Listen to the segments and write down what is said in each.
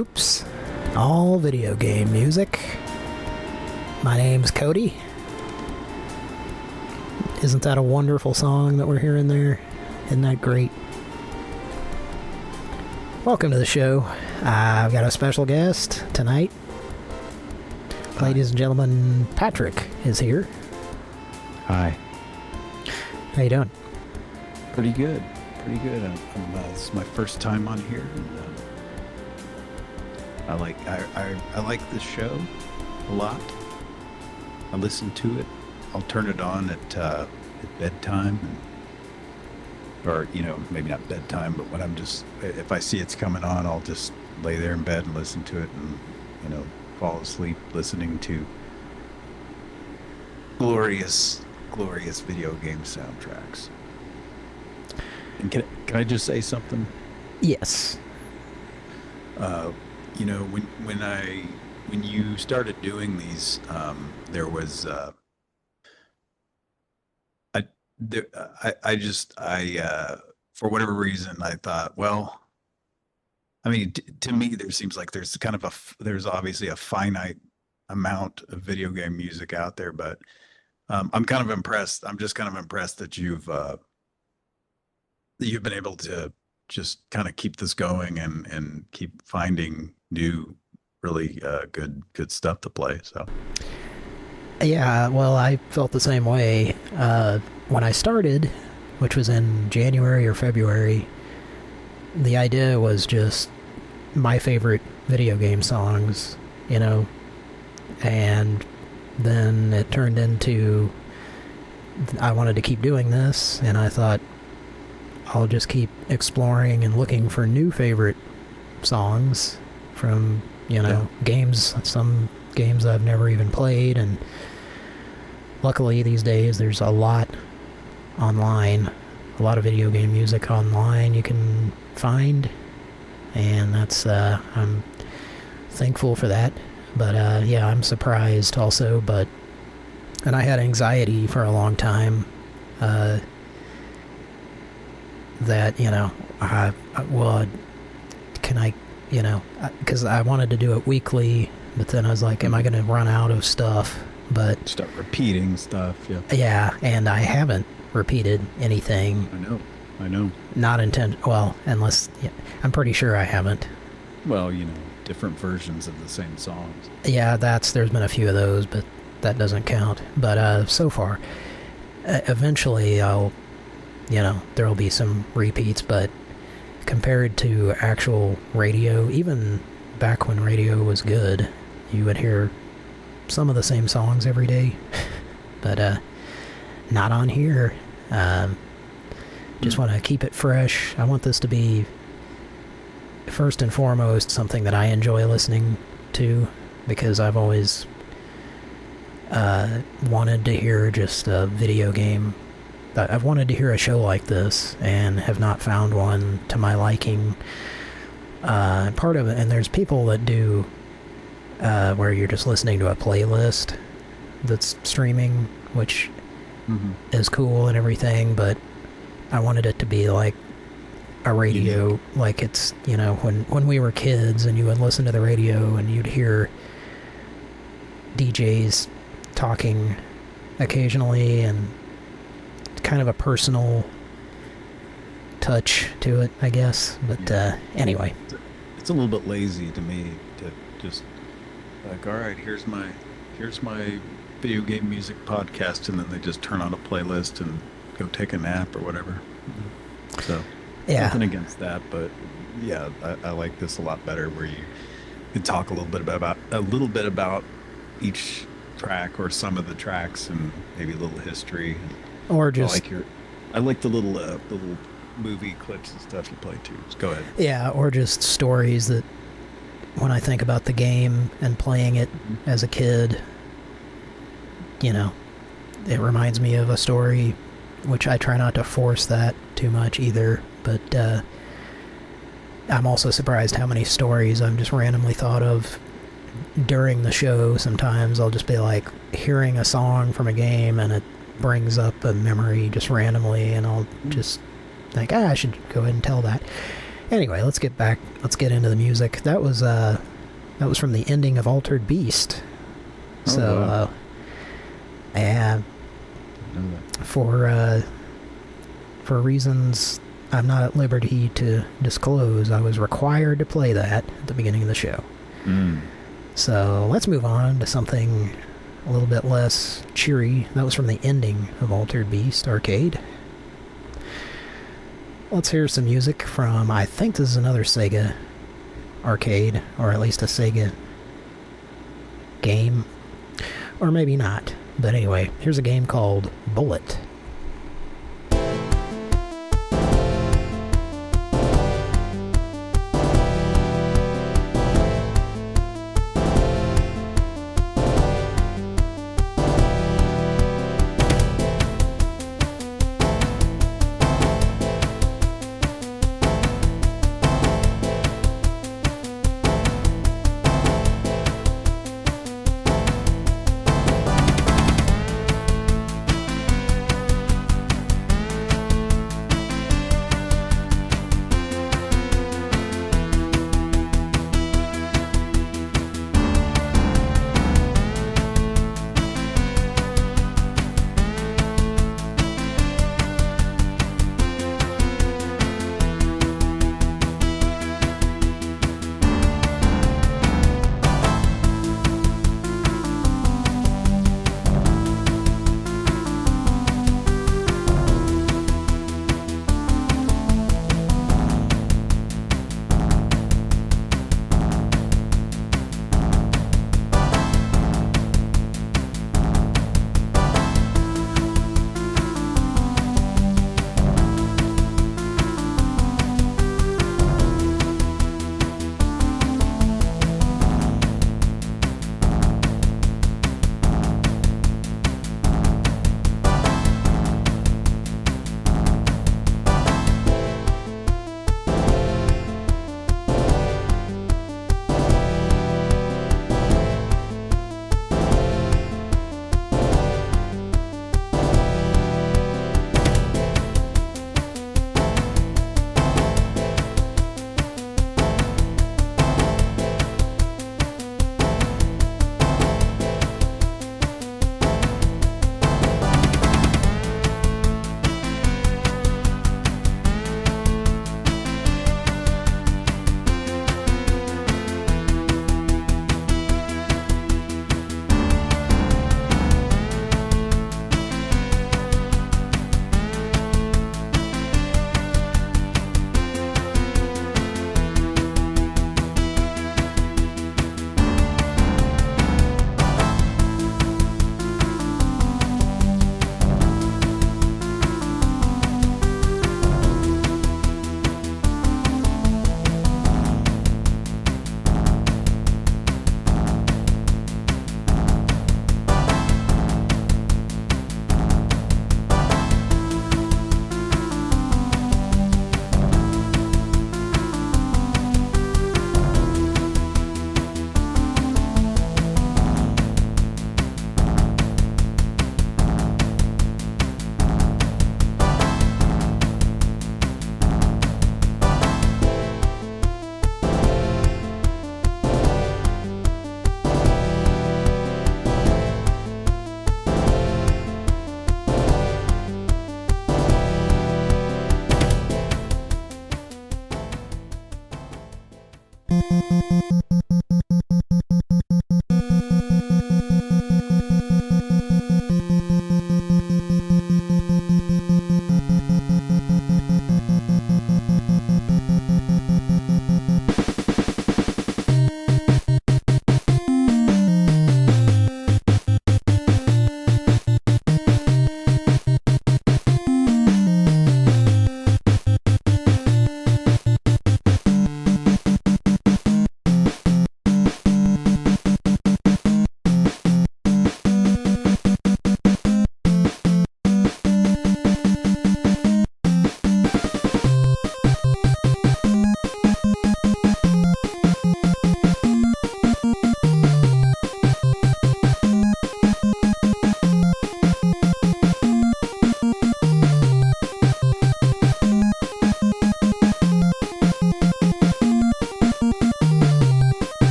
Oops. All video game music. My name's Cody. Isn't that a wonderful song that we're hearing there? Isn't that great? Welcome to the show. I've got a special guest tonight. Ladies and gentlemen, Patrick is here. Hi. How you doing? Pretty good. This is my first time on here, and I like this show a lot. I listen to it. I'll turn it on at bedtime, or maybe not bedtime, but when if I see it's coming on, I'll just lay there in bed and listen to it, and fall asleep listening to glorious video game soundtracks. And can I just say something? Yes. When you started doing these, there was for whatever reason I thought, well, I mean, to me there seems like there's there's obviously a finite amount of video game music out there, but I'm kind of impressed. I'm just kind of impressed that you've been able to just kind of keep this going and keep finding new, really good stuff to play. So, yeah, well, I felt the same way when I started, which was in January or February. The idea was just my favorite video game songs, and then it turned into I wanted to keep doing this, and I thought I'll just keep exploring and looking for new favorite songs from, games, some games I've never even played, and luckily these days there's a lot online, a lot of video game music online you can find, and that's, I'm thankful for that, but yeah, I'm surprised also, and I had anxiety for a long time, that, can I, because I wanted to do it weekly, but then I was like, am I going to run out of stuff? But start repeating stuff, yeah. Yeah, and I haven't repeated anything. I know. Not well, unless, I'm pretty sure I haven't. Well, different versions of the same songs. Yeah, there's been a few of those, but that doesn't count. But so far, eventually I'll, there'll be some repeats, but compared to actual radio, even back when radio was good, you would hear some of the same songs every day, but not on here. Just want to keep it fresh. I want this to be, first and foremost, something that I enjoy listening to, because I've always wanted to hear just a video game. I've wanted to hear a show like this and have not found one to my liking. Part of it, and there's people that do where you're just listening to a playlist that's streaming, which is cool and everything, but I wanted it to be like a radio, like it's, when we were kids and you would listen to the radio and you'd hear DJs talking occasionally, and kind of a personal touch to it, I guess. But anyway, it's a little bit lazy to me to just like, all right, here's my video game music podcast, and then they just turn on a playlist and go take a nap or whatever. So yeah, nothing against that, but yeah, I like this a lot better, where you can talk a little bit about each track or some of the tracks, and maybe a little history. Or just I like the little movie clips and stuff you play too. Just go ahead. Yeah, or just stories that, when I think about the game and playing it as a kid, it reminds me of a story, which I try not to force that too much either, but I'm also surprised how many stories I've just randomly thought of during the show. Sometimes I'll just be like hearing a song from a game and it brings up a memory just randomly, and I'll just think, I should go ahead and tell that. Anyway, let's get into the music. That was from the ending of Altered Beast. Oh, So, wow. and for reasons I'm not at liberty to disclose, I was required to play that at the beginning of the show. Mm. So let's move on to something a little bit less cheery. That was from the ending of Altered Beast Arcade. Let's hear some music from, I think this is another Sega arcade, or at least a Sega game. Or maybe not. But anyway, here's a game called Bullet.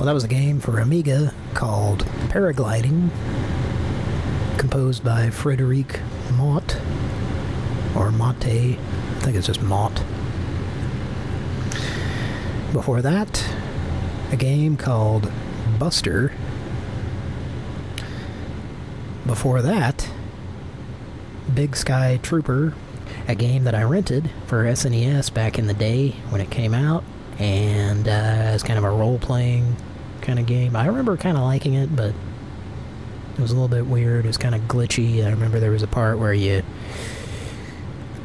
Well, that was a game for Amiga called Paragliding, composed by Frédéric Mott, or Motte, I think it's just Mott. Before that, a game called Buster. Before that, Big Sky Trooper, a game that I rented for SNES back in the day when it came out, and it's kind of a role-playing kind of game. I remember kind of liking it, but it was a little bit weird. It was kind of glitchy. I remember there was a part where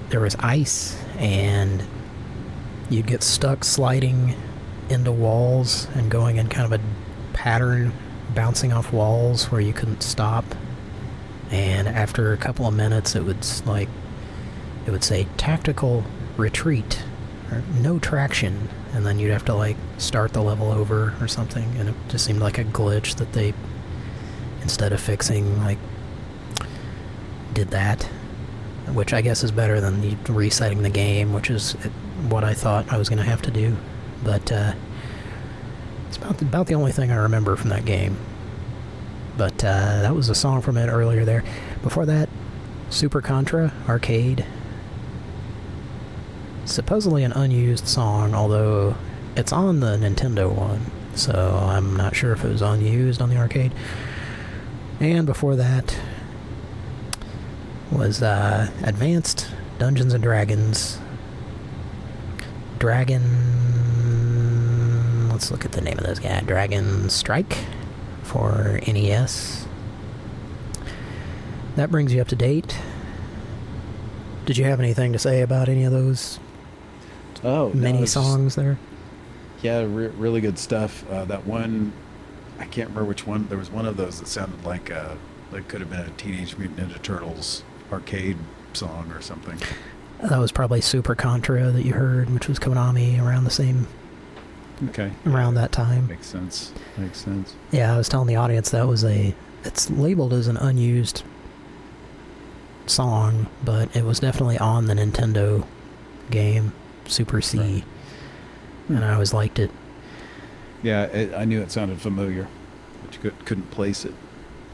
there was ice, and you'd get stuck sliding into walls and going in kind of a pattern, bouncing off walls where you couldn't stop. And after a couple of minutes, it would say tactical retreat or no traction, and then you'd have to like start the level over or something. And it just seemed like a glitch that they, instead of fixing, like did that, which I guess is better than resetting the game, which is what I thought I was going to have to do. But it's about the only thing I remember from that game. But that was a song from it earlier there. Before that, Super Contra Arcade. Supposedly an unused song, although it's on the Nintendo one, so I'm not sure if it was unused on the arcade. And before that was Advanced Dungeons and Dragons. Let's look at the name of this guy. Dragon Strike for NES. That brings you up to date. Did you have anything to say about any of those mini songs there? Yeah, really good stuff. That one, I can't remember which one. There was one of those that sounded like could have been a Teenage Mutant Ninja Turtles arcade song or something. That was probably Super Contra that you heard, which was Konami around the same... Okay. Around that time. Makes sense. Yeah, I was telling the audience it's labeled as an unused song, but it was definitely on the Nintendo game, Super C. Right. And I always liked it. Yeah, I knew it sounded familiar, but you couldn't place it.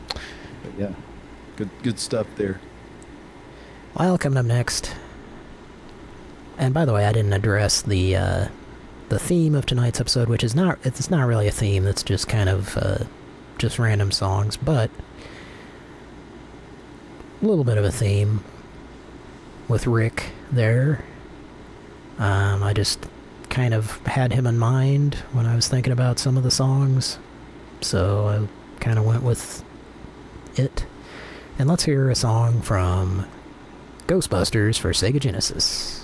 But yeah, good stuff there. Well, coming up next, and by the way, I didn't address the theme of tonight's episode, which is it's not really a theme. It's just kind of just random songs, but a little bit of a theme with Rick there. I just kind of had him in mind when I was thinking about some of the songs, so I kind of went with it. And let's hear a song from Ghostbusters for Sega Genesis.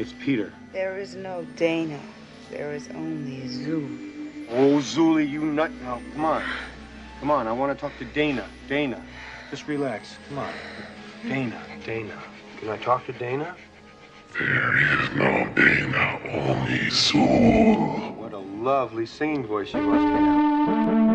It's Peter. There is no Dana. There is only Zulu. Oh, Zuli, you nut. Now, come on. Come on, I want to talk to Dana. Dana. Just relax. Come on. Dana. Dana. Can I talk to Dana? There is no Dana, only Zul. What a lovely singing voice you must have.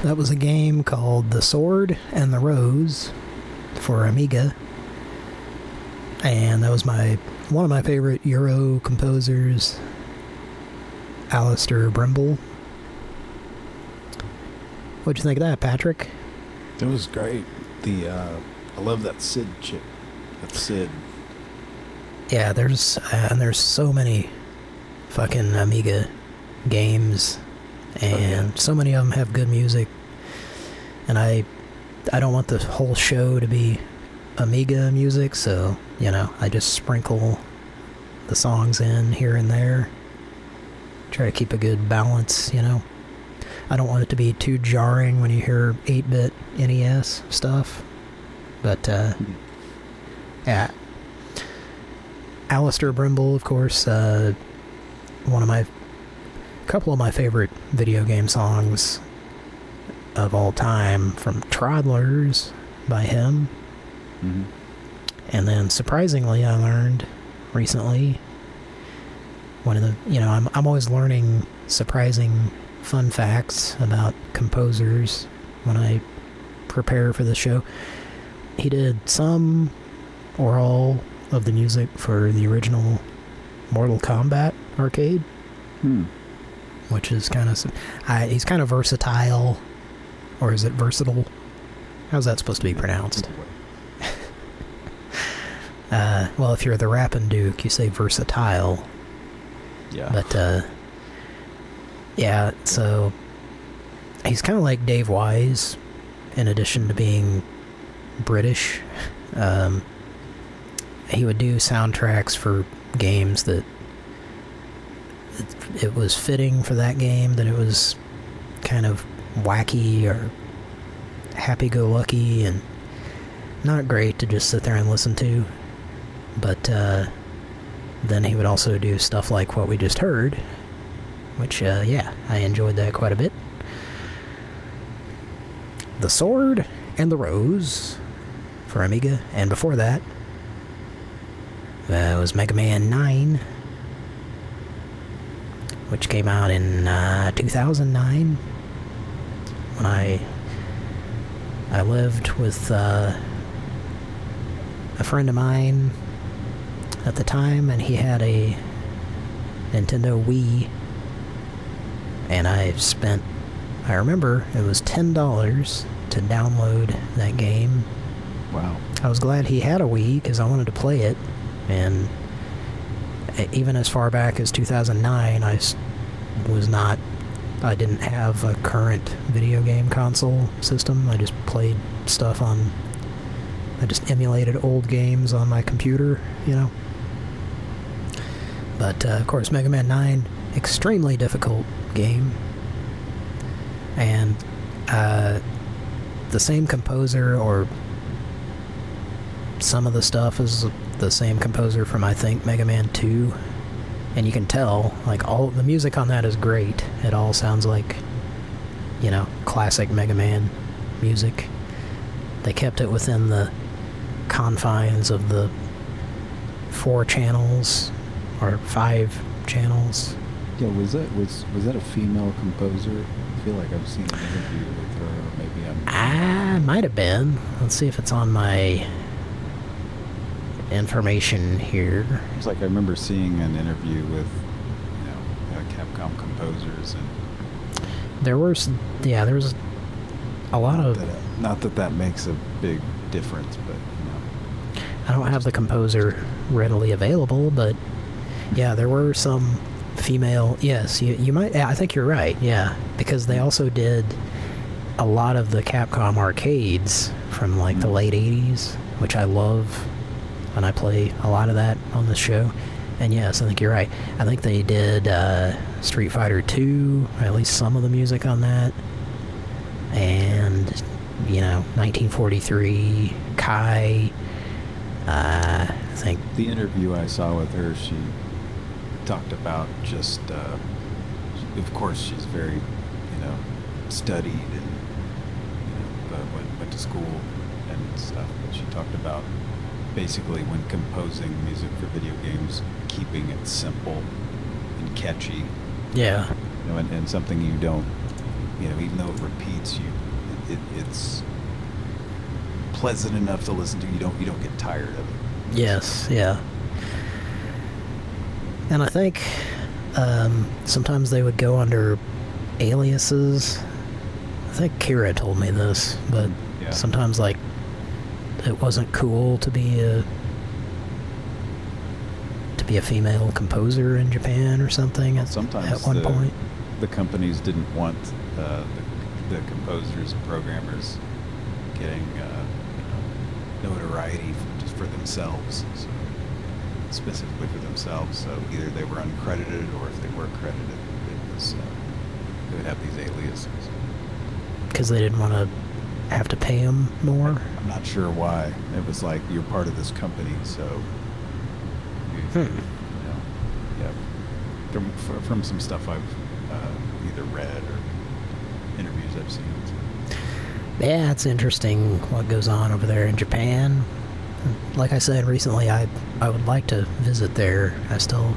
That was a game called The Sword and the Rose for Amiga. And that was one of my favorite Euro composers, Alistair Brimble. What'd you think of that, Patrick? It was great. I love that Sid chick. That Sid. Yeah, there's so many fucking Amiga games, and so many of them have good music. And I don't want the whole show to be Amiga music, so, you know, I just sprinkle the songs in here and there. Try to keep a good balance, you know. I don't want it to be too jarring when you hear 8-bit NES stuff. But, yeah. Alistair Brimble, of course, couple of my favorite video game songs of all time, from Toddlers by him. Mm-hmm. And then, surprisingly, I learned recently, one of the, you know, I'm always learning surprising fun facts about composers when I prepare for the show. He did some or all of the music for the original Mortal Kombat arcade. Which is kind of... he's kind of versatile. Or is it versatile? How's that supposed to be pronounced? Well, if you're the Rappin' Duke, you say versatile. Yeah. But, yeah, so... he's kind of like Dave Wise, in addition to being British. He would do soundtracks for games that it was fitting for that game, that it was kind of wacky or happy-go-lucky and not great to just sit there and listen to. But then he would also do stuff like what we just heard, which, yeah, I enjoyed that quite a bit. The Sword and the Rose for Amiga, and before that, was Mega Man 9, which came out in 2009, when I lived with a friend of mine at the time, and he had a Nintendo Wii, and I remember it was $10 to download that game. Wow. I was glad he had a Wii, because I wanted to play it. And even as far back as 2009, I didn't have a current video game console system. I just played stuff I just emulated old games on my computer, you know. But, of course, Mega Man 9, extremely difficult game. And, the same composer, or some of the stuff is the same composer from, I think, Mega Man 2, and you can tell, like, all the music on that is great. It all sounds like, you know, classic Mega Man music. They kept it within the confines of the 4 channels, or 5 channels. Yeah, was that a female composer? I feel like I've seen an interview with her, or maybe I'm... Might have been. Let's see if it's on my information here. It's like I remember seeing an interview with, you know, Capcom composers, and there was a lot of... Not that makes a big difference, but, you know. I don't have the composer readily available, but yeah, there were some female... Yes, you might... I think you're right, yeah, because they also did a lot of the Capcom arcades from, like, the late 80s, which I love, and I play a lot of that on the show. And yes, I think you're right. I think they did Street Fighter 2, or at least some of the music on that. And, you know, 1943, Kai, I think... The interview I saw with her, she talked about just, of course, she's very, you know, studied and, you know, went to school and stuff, but she talked about basically when composing music for video games, keeping it simple and catchy. Yeah. You know, and something you don't even though it repeats, it's pleasant enough to listen to. You don't get tired of it. Yes, yeah. And I think sometimes they would go under aliases. I think Kira told me this, but Yeah. sometimes like it wasn't cool to be a female composer in Japan or something Sometimes at one point. the companies didn't want the composers and programmers getting notoriety just for themselves, so specifically for themselves. So either they were uncredited, or if they were credited, it was they would have these aliases. Because they didn't want to have to pay them more. I'm not sure why. It was like, you're part of this company, so yeah. From some stuff I've either read or interviews I've seen. Yeah, it's interesting what goes on over there in Japan. Like I said recently, I would like to visit there. I still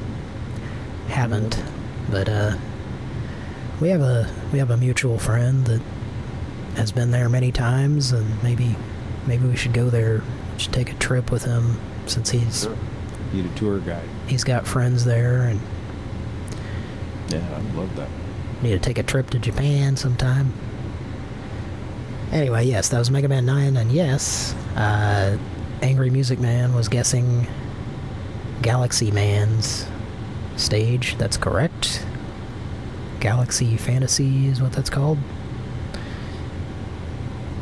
haven't, but we have a mutual friend that has been there many times, and maybe we should go there. We should take a trip with him, since he's Sure. Need a tour guide. he's got friends there, and Yeah, I would love that. need to take a trip to Japan sometime. Anyway, yes, that was Mega Man 9, and yes, Angry Music Man was guessing Galaxy Man's stage. That's correct. Galaxy Fantasy is what that's called.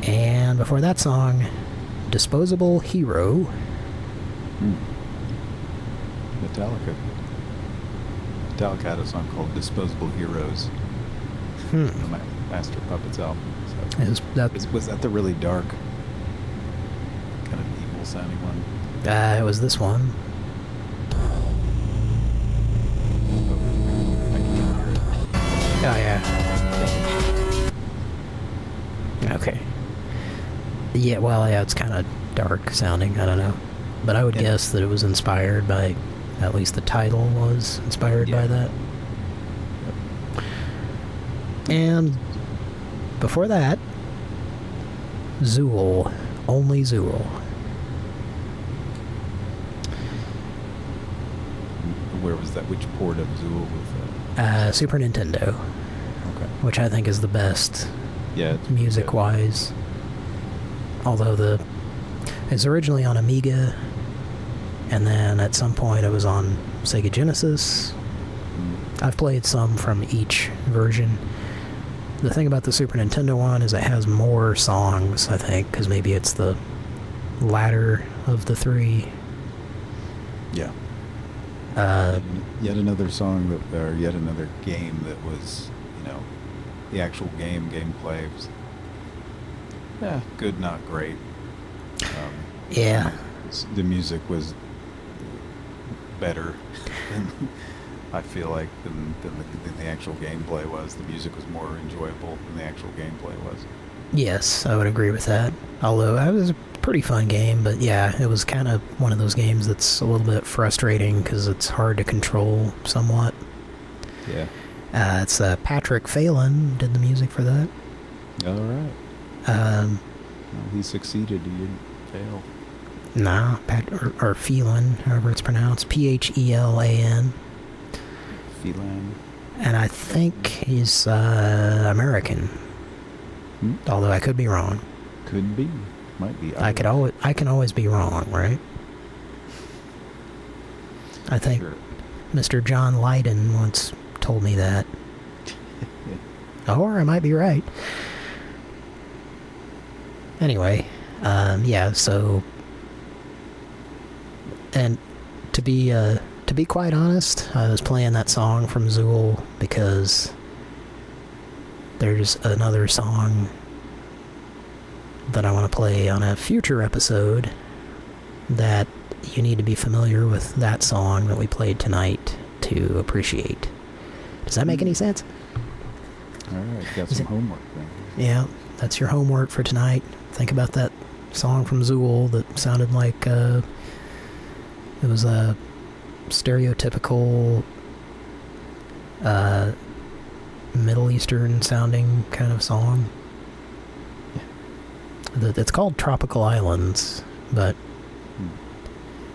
And before that song, Disposable Hero. Metallica had a song called Disposable Heroes. Hmm. On my Master Puppets album. Was that the really dark, kind of evil sounding one? It was this one. I can hear it. Oh, yeah. Okay. Yeah, well, yeah, it's kind of dark sounding. I don't know. But I would Yeah. guess that it was inspired by, at least the title was inspired by that. And before that, Zool. Only Zool. Where was that? Which port of Zool was that? Super Nintendo, Okay. which I think is the best Yeah. music-wise. Although it's originally on Amiga, and then at some point it was on Sega Genesis. I've played some from each version. The thing about the Super Nintendo one is it has more songs, I think, because maybe it's the latter of the three. Yeah. Uh, Yet another song or yet another game that was, the actual gameplay was, good, not great. yeah. The music was better than, I feel like, than the actual gameplay was. The music was more enjoyable than the actual gameplay was. Yes, I would agree with that. Although it was a pretty fun game, but yeah, it was kind of one of those games that's a little bit frustrating because it's hard to control somewhat. Yeah. It's Patrick Phelan did the music for that. All right. Well, he succeeded. He didn't fail. nah, or Phelan, however it's pronounced. Phelan. Phelan. And I think he's American. Although I could be wrong. Could be. Might be. I can always be wrong, right? I think Sure. Mr. John Lydon once told me that. Or I might be right. Anyway, yeah, so... And to be quite honest, I was playing that song from Zool because there's another song that I want to play on a future episode that you need to be familiar with that song that we played tonight to appreciate. Does that make any sense? All right. Got some homework then. Yeah, that's your homework for tonight. Think about that song from Zool that sounded like it was a stereotypical Middle Eastern sounding kind of song. It's called Tropical Islands, but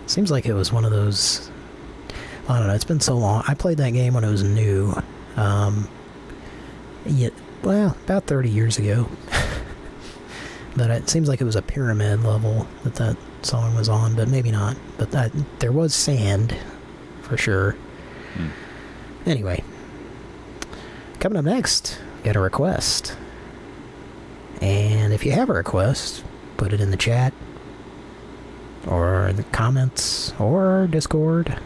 it seems like it was one of those... I don't know, it's been so long. I played that game when it was new. About 30 years ago. But it seems like it was a pyramid level that song was on, but maybe not. But there was sand, for sure. Anyway. Coming up next, get a request. And if you have a request, put it in the chat, or in the comments, or Discord,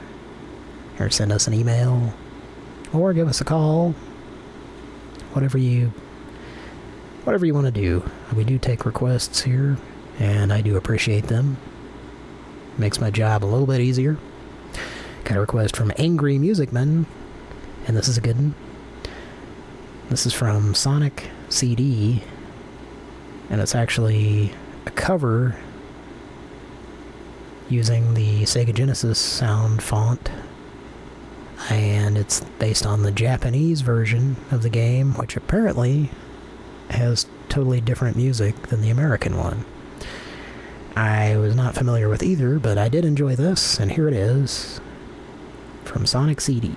or send us an email, or give us a call. Whatever you want to do. We do take requests here, and I do appreciate them. Makes my job a little bit easier. Got a request from Angry Music Man, and this is a good one. This is from Sonic CD, and it's actually a cover using the Sega Genesis sound font, and it's based on the Japanese version of the game, which apparently has totally different music than the American one. I was not familiar with either, but I did enjoy this, and here it is from Sonic CD.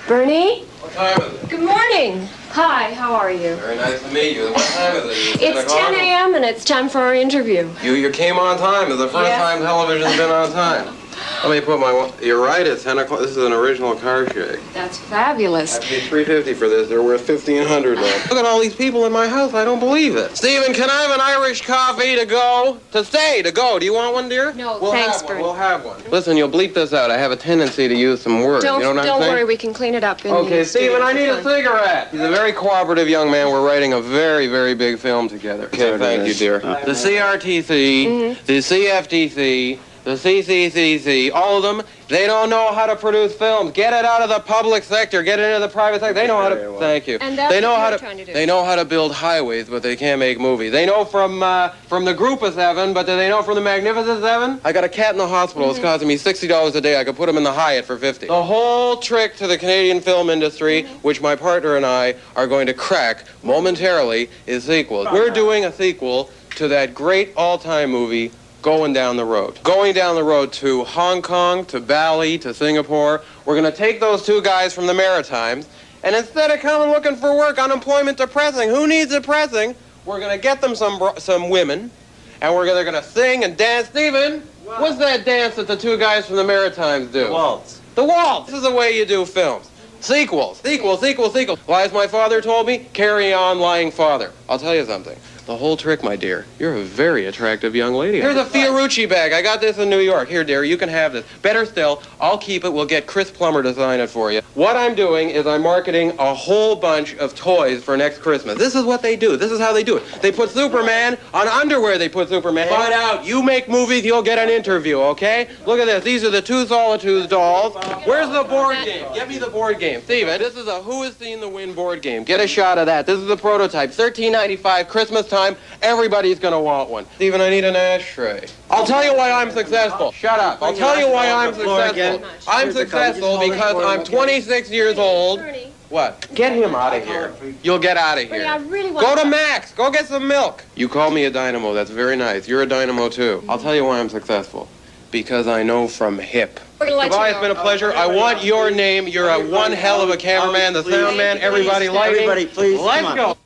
Bernie? What time is it? Good morning. Hi, how are you? Very nice to meet you. What time is it? It's 10 a.m. and it's time for our interview. You came on time. It's the first time television's been on time. Let me put my... You're right, it's 10 o'clock. This is an original car shake. That's fabulous. I paid $3.50 for this. They're worth $1,500 now. Look at all these people in my house. I don't believe it. Stephen, can I have an Irish coffee to go? To go. Do you want one, dear? No, we'll thanks, have one. Bernie. We'll have one. Listen, you'll bleep this out. I have a tendency to use some words. Don't you know what I'm saying? worry, we can clean it up in Okay, the studio. Stephen, I need a cigarette. He's a very cooperative young man. We're writing a very, very big film together. Okay, thank you, dear. The CRTC, the CFTC, the CCCC, all of them, they don't know how to produce films. Get it out of the public sector. Get it into the private sector. They know how to... Thank you. And that's they know what how you're to. trying to do. They know how to build highways, but they can't make movies. They know from the Group of Seven, but do they know from the Magnificent Seven? I got a cat in the hospital. It's costing me $60 a day. I could put him in the Hyatt for $50. The whole trick to the Canadian film industry, which my partner and I are going to crack momentarily, is sequels. We're doing a sequel to that great all-time movie, Going Down the Road. Going down the road to Hong Kong, to Bali, to Singapore. We're going to take those two guys from the Maritimes, and instead of coming looking for work, unemployment depressing, who needs depressing? We're going to get them some women, and they're going to sing and dance. Stephen, what's that dance that the two guys from the Maritimes do? The waltz. The waltz. This is the way you do films. Sequels. Sequels. Why, as my father told me, carry on, lying father. I'll tell you something. The whole trick, my dear, you're a very attractive young lady. Here's a Fiorucci bag. I got this in New York. Here, dear, you can have this. Better still, I'll keep it. We'll get Chris Plummer to sign it for you. What I'm doing is I'm marketing a whole bunch of toys for next Christmas. This is what they do. This is how they do it. They put Superman on underwear. They put Superman. Find out. You make movies, you'll get an interview, okay? Look at this. These are the two Solitudes dolls. Where's the board game? Get me the board game. Steven, this is a Who Has Seen the Wind board game. Get a shot of that. This is the prototype. $13.95, Christmas time. Everybody's gonna want one. Stephen, I need an ashtray. I'll tell you why I'm successful. Shut up. I'll tell you why I'm successful. I'm successful because I'm 26 years old. What? Get him out of here. You'll get out of here. I really want Go to Max. Go get some milk. You call me a dynamo. That's very nice. You're a dynamo, too. I'll tell you why I'm successful. Because I know from hip. We're gonna let Goodbye, you it's go. been a pleasure. I want your name. You're a one hell of a cameraman, the sound man, everybody lighting. Everybody, please, Let's come on. go.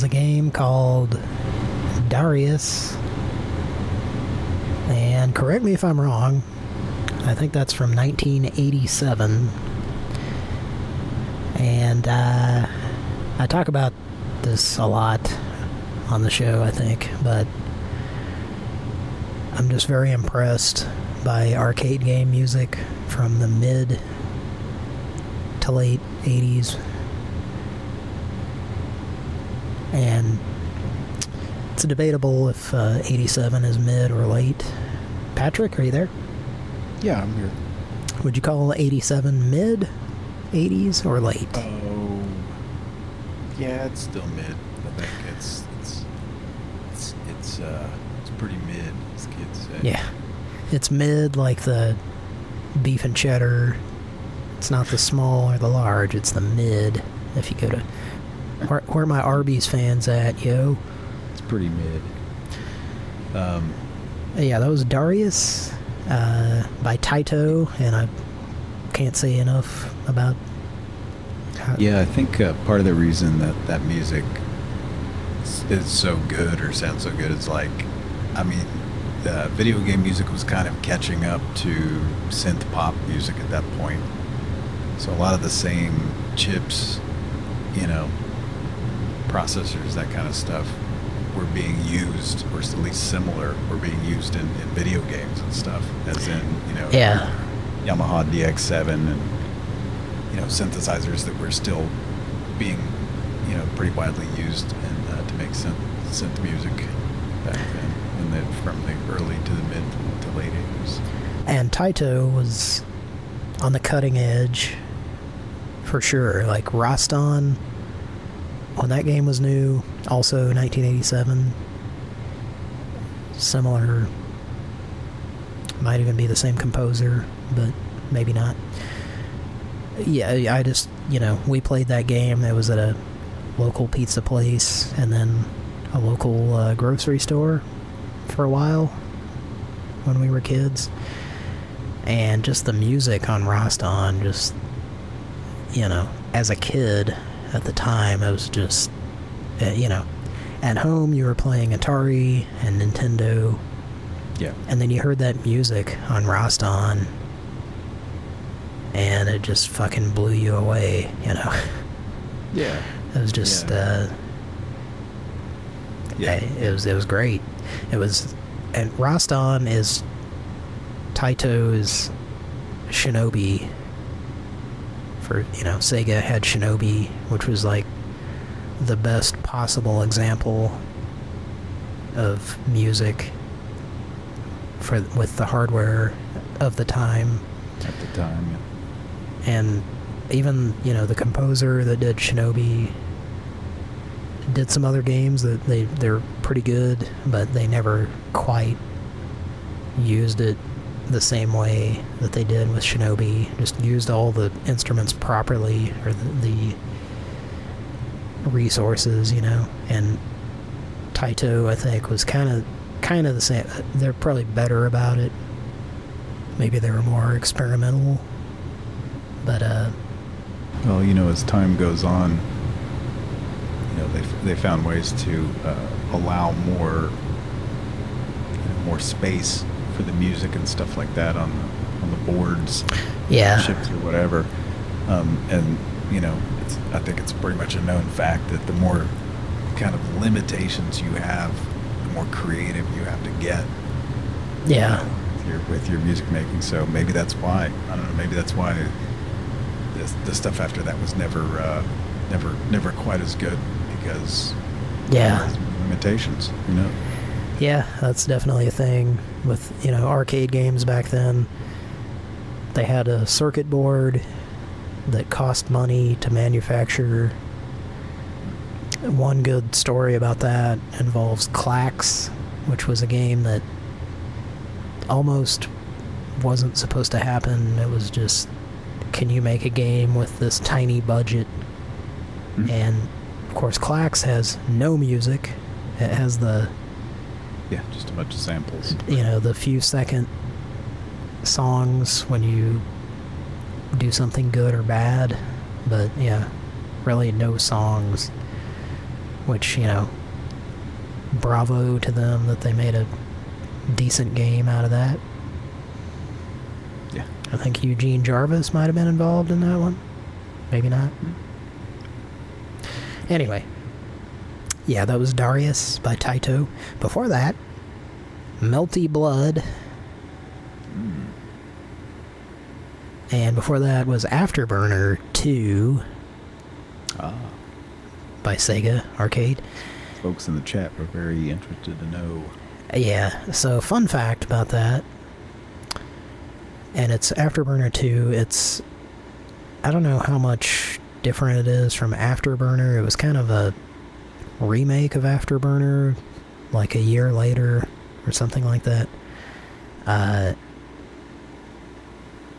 was a game called Darius. And correct me if I'm wrong, I think that's from 1987. And I talk about this a lot on the show, I think, but I'm just very impressed by arcade game music from the mid to late 80s. And it's debatable if 87 is mid or late. Patrick, are you there? Yeah, I'm here. Would you call 87 mid 80s or late? Oh, yeah, it's still mid. I think it's pretty mid, as kids say. Yeah. It's mid like the beef and cheddar. It's not the small or the large, it's the mid. If you go to... Where are my Arby's fans at, yo? It's pretty mid. Yeah, that was Darius by Taito, and I can't say enough about... Yeah, I think part of the reason that music is so good or sounds so good is like, I mean, video game music was kind of catching up to synth pop music at that point. So a lot of the same chips, you know, processors, that kind of stuff, were being used, or at least similar, were being used in video games and stuff, as in, you know, Yeah. Yamaha DX7 and, you know, synthesizers that were still being, you know, pretty widely used to make synth music back then, from the early to the mid to late 80s. And Taito was on the cutting edge, for sure. Like Rastan, when that game was new, also 1987. Similar, might even be the same composer, but maybe not. Yeah, I just, you know, we played that game. It was at a local pizza place and then a local grocery store for a while when we were kids. And just the music on Rastan, just, you know, as a kid at the time, it was just, you know, at home you were playing Atari and Nintendo. Yeah. And then you heard that music on Rastan, and it just fucking blew you away, you know. Yeah. It was just, Yeah. it was great. It was, and Rastan is Taito's Shinobi. For, you know, Sega had Shinobi, which was like the best possible example of music with the hardware of the time. At the time, yeah. And even, you know, the composer that did Shinobi did some other games that they're pretty good, but they never quite used it the same way that they did with Shinobi. Just used all the instruments properly, or the resources, you know. And Taito, I think, was kind of the same. They're probably better about it. Maybe they were more experimental, but well, you know, as time goes on, you know, they found ways to allow more, you know, more space for the music and stuff like that on the boards, yeah, chips or whatever. And you know, I think it's pretty much a known fact that the more kind of limitations you have, the more creative you have to get. yeah, With your music making. So maybe that's why, I don't know, maybe that's why the stuff after that was never quite as good, because yeah, there's limitations, you know. yeah. That's definitely a thing with, you know, arcade games back then. They had a circuit board that cost money to manufacture. One good story about that involves Klax, which was a game that almost wasn't supposed to happen. It was just, can you make a game with this tiny budget? Mm-hmm. And of course Klax has no music. It has the, Yeah, just a bunch of samples. you know, the few second songs when you do something good or bad, but yeah, really no songs. which, you know, bravo to them that they made a decent game out of that. Yeah. I think Eugene Jarvis might have been involved in that one. Maybe not. Anyway. Yeah, that was Darius by Taito. Before that, Melty Blood. And before that was Afterburner 2 by Sega Arcade. Folks in the chat were very interested to know. Yeah, so fun fact about that. And it's Afterburner 2. It's... I don't know how much different it is from Afterburner. It was kind of a remake of Afterburner, like a year later or something like that.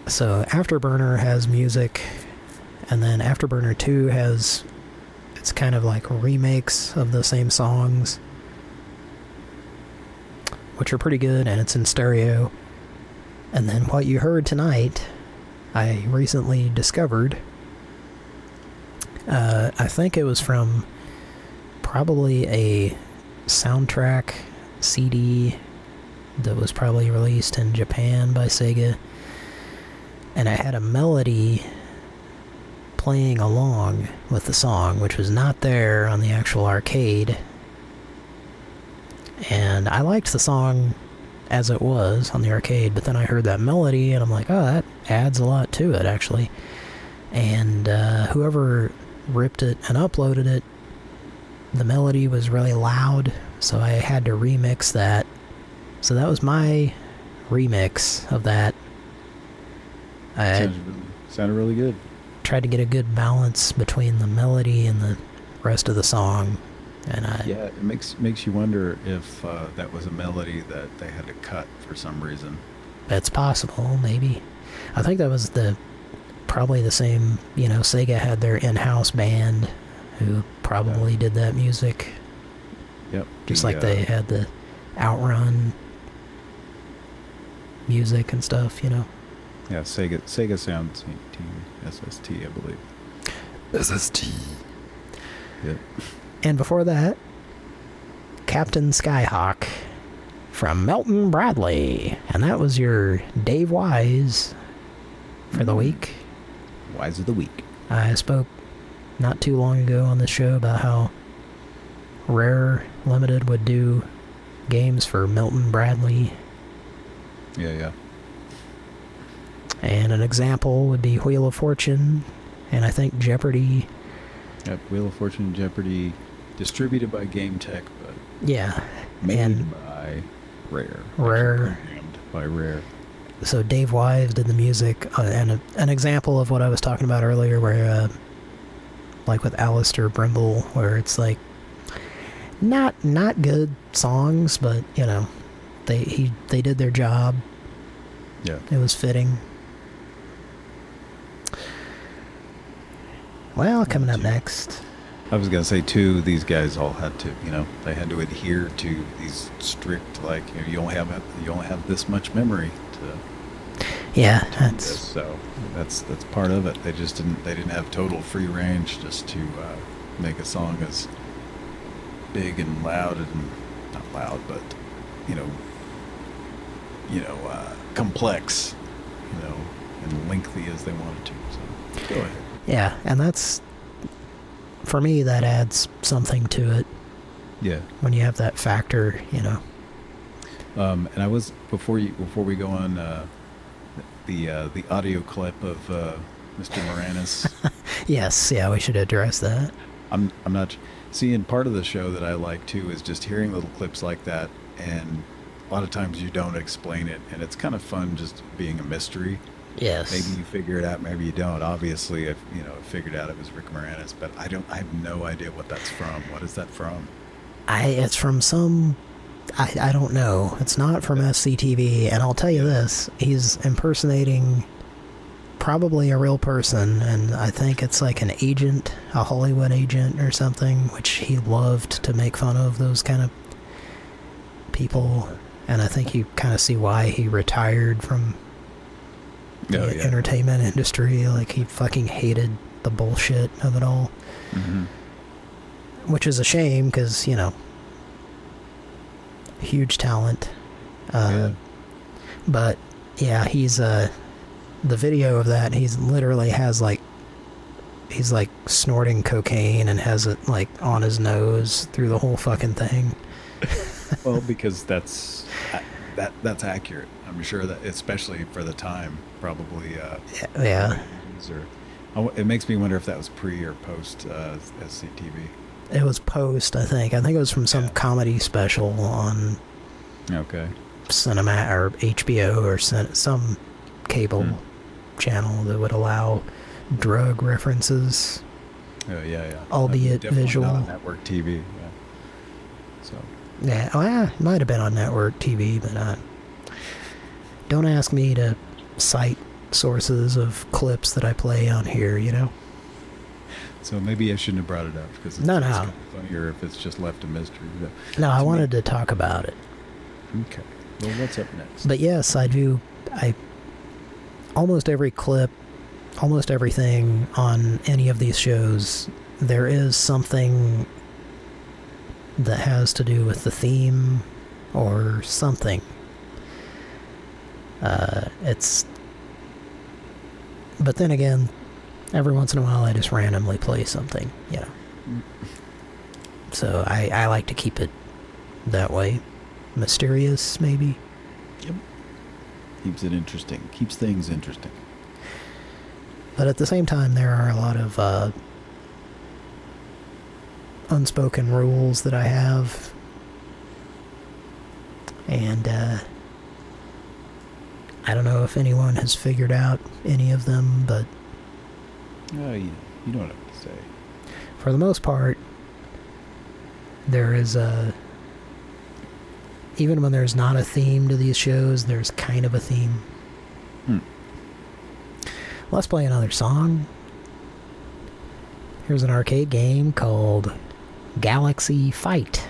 So Afterburner has music, and then Afterburner 2 has... It's kind of like remakes of the same songs, which are pretty good, and it's in stereo. And then what you heard tonight, I recently discovered. I think it was from probably a soundtrack CD that was probably released in Japan by Sega. And I had a melody playing along with the song, which was not there on the actual arcade. And I liked the song as it was on the arcade, but then I heard that melody and I'm like, oh, that adds a lot to it, actually. And whoever ripped it and uploaded it, the melody was really loud, so I had to remix that. So that was my remix of that. Sounded really good. Tried to get a good balance between the melody and the rest of the song. And yeah, it makes you wonder if that was a melody that they had to cut for some reason. It's possible, maybe. I think that was probably the same, you know, Sega had their in-house band who probably did that music. Yep. Just like they had the Outrun music and stuff, you know. Yeah, Sega Sound Team, SST, I believe. SST. Yep. And before that, Captain Skyhawk from Melton Bradley. And that was your Dave Wise for the week. Wise of the week. I spoke not too long ago on this show about how Rare Limited would do games for Melton Bradley. Yeah. And an example would be Wheel of Fortune, and I think Jeopardy. Yep, Wheel of Fortune, Jeopardy, distributed by Game Tech, but yeah, made by Rare. Rare. Programmed by Rare. So Dave Wise did the music, and an example of what I was talking about earlier, where, like with Alistair Brimble, where it's like not good songs, but you know, they did their job. Yeah, it was fitting. Well, coming up next. I was going to say, too, these guys all had to, you know, they had to adhere to these strict, like, you only have this much memory to yeah, that's this. So that's part of it. They didn't have total free range just to make a song as big and loud and not loud, but you know, complex, you know, and lengthy as they wanted to. So go ahead. Yeah, and that's, for me, that adds something to it. Yeah. When you have that factor, you know. And I was before we go on the audio clip of Mr. Moranis. Yes, yeah, we should address that. I'm not seeing part of the show that I like too is just hearing little clips like that, and a lot of times you don't explain it, and it's kind of fun just being a mystery. Yes. Maybe you figure it out, maybe you don't. Obviously, if you know, figured out it was Rick Moranis, but I have no idea what that's from. What is that from? It's from some, I don't know. It's not from SCTV, and I'll tell you this, he's impersonating probably a real person, and I think it's like an agent, a Hollywood agent or something, which he loved to make fun of those kind of people, and I think you kind of see why he retired from the entertainment industry. Like, he fucking hated the bullshit of it all. which is a shame because, you know, huge talent. Yeah. But yeah, he's the video of that, he's literally has like, he's like snorting cocaine and has it like on his nose through the whole fucking thing. Well, because that's accurate. I'm sure that, especially for the time, probably. Yeah. It makes me wonder if that was pre or post SCTV. It was post, I think. I think it was from some comedy special on Okay. Cinema or HBO or some cable channel that would allow drug references. Oh yeah. Albeit Definitely visual. not on network TV. Yeah. So. Yeah, oh yeah, it might have been on network TV, but don't ask me to cite sources of clips that I play on here, you know? So maybe I shouldn't have brought it up because it's, No. it's kind of funnier if it's just left a mystery. No, I wanted to talk about it. Okay. Well, what's up next? But yes, I almost every clip, almost everything on any of these shows, there is something that has to do with the theme or something. But then again, every once in a while I just randomly play something, you know. So I like to keep it that way. Mysterious, maybe. Yep. Keeps it interesting. Keeps things interesting. But at the same time, there are a lot of unspoken rules that I have. And I don't know if anyone has figured out any of them, but Oh, you don't have to say. for the most part, there is even when there's not a theme to these shows, there's kind of a theme. Let's play another song. Here's an arcade game called Galaxy Fight.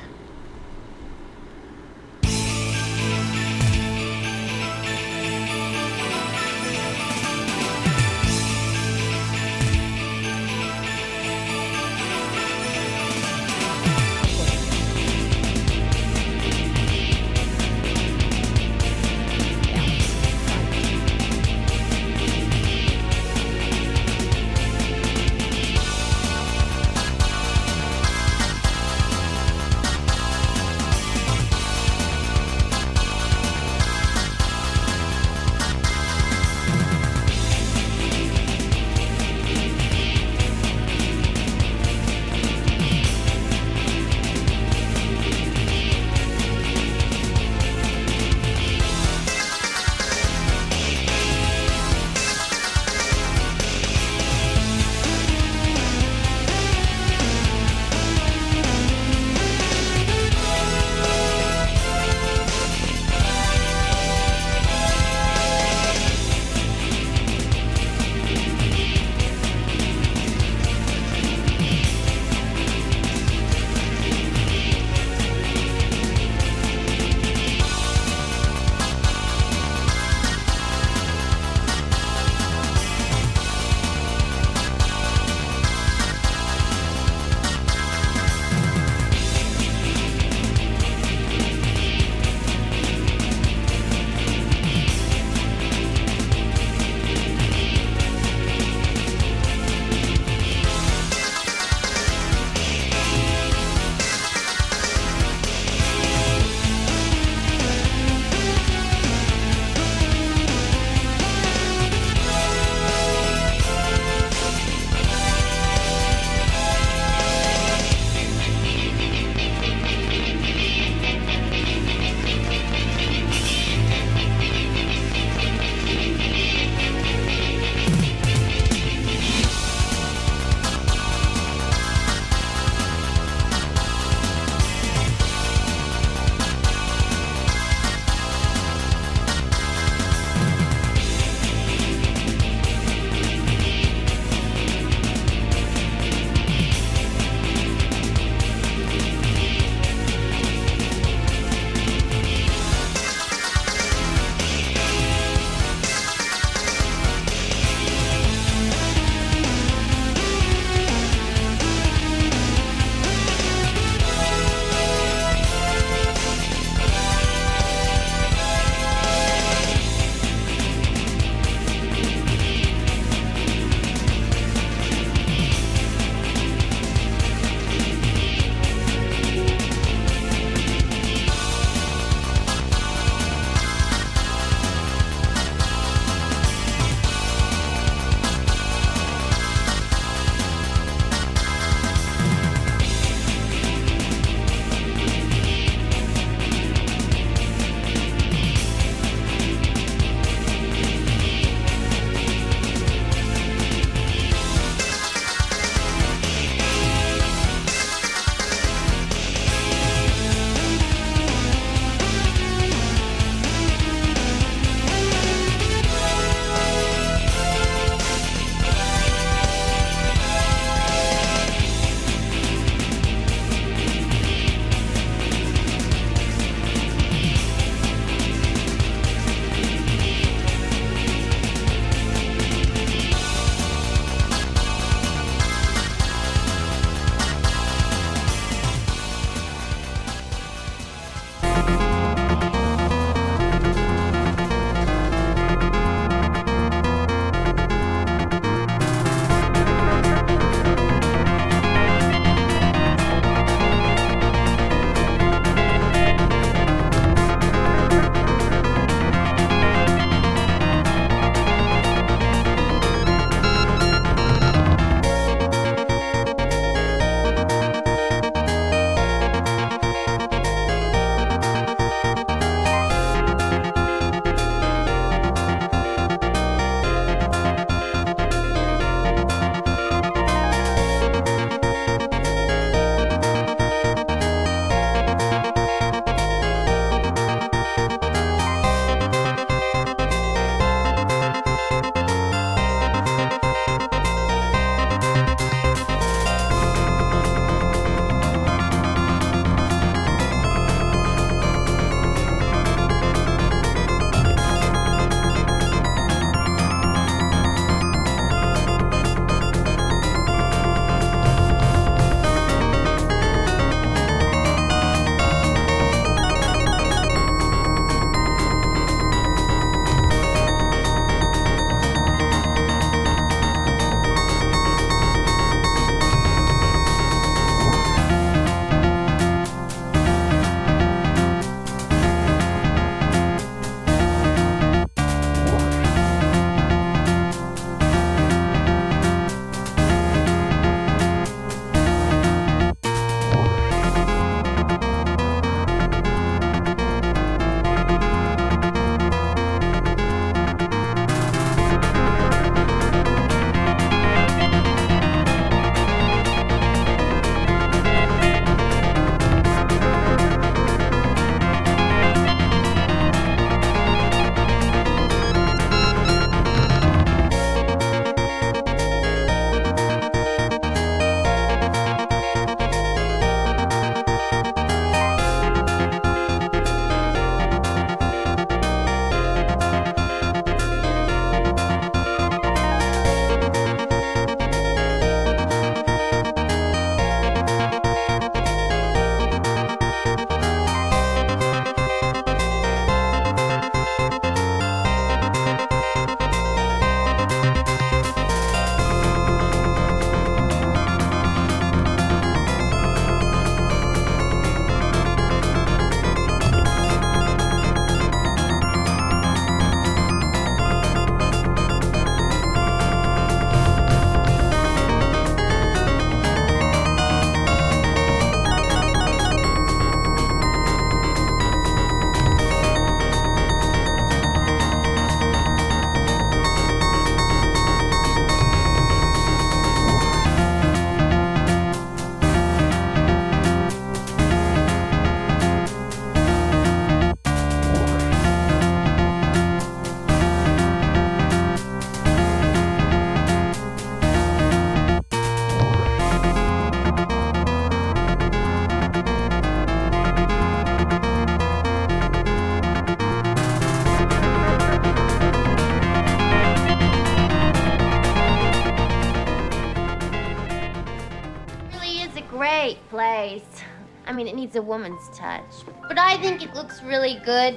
face. I mean, it needs a woman's touch. But I think it looks really good.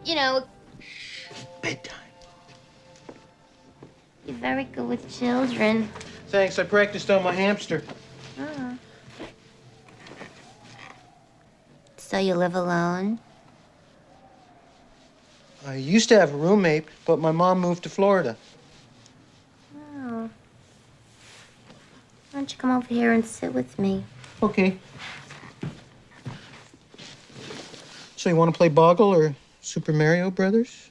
You know. Bedtime. You're very good with children. Thanks, I practiced on my hamster. Oh. So you live alone? I used to have a roommate, but my mom moved to Florida. Oh. Why don't you come over here and sit with me? Okay. So you want to play Boggle or Super Mario Brothers?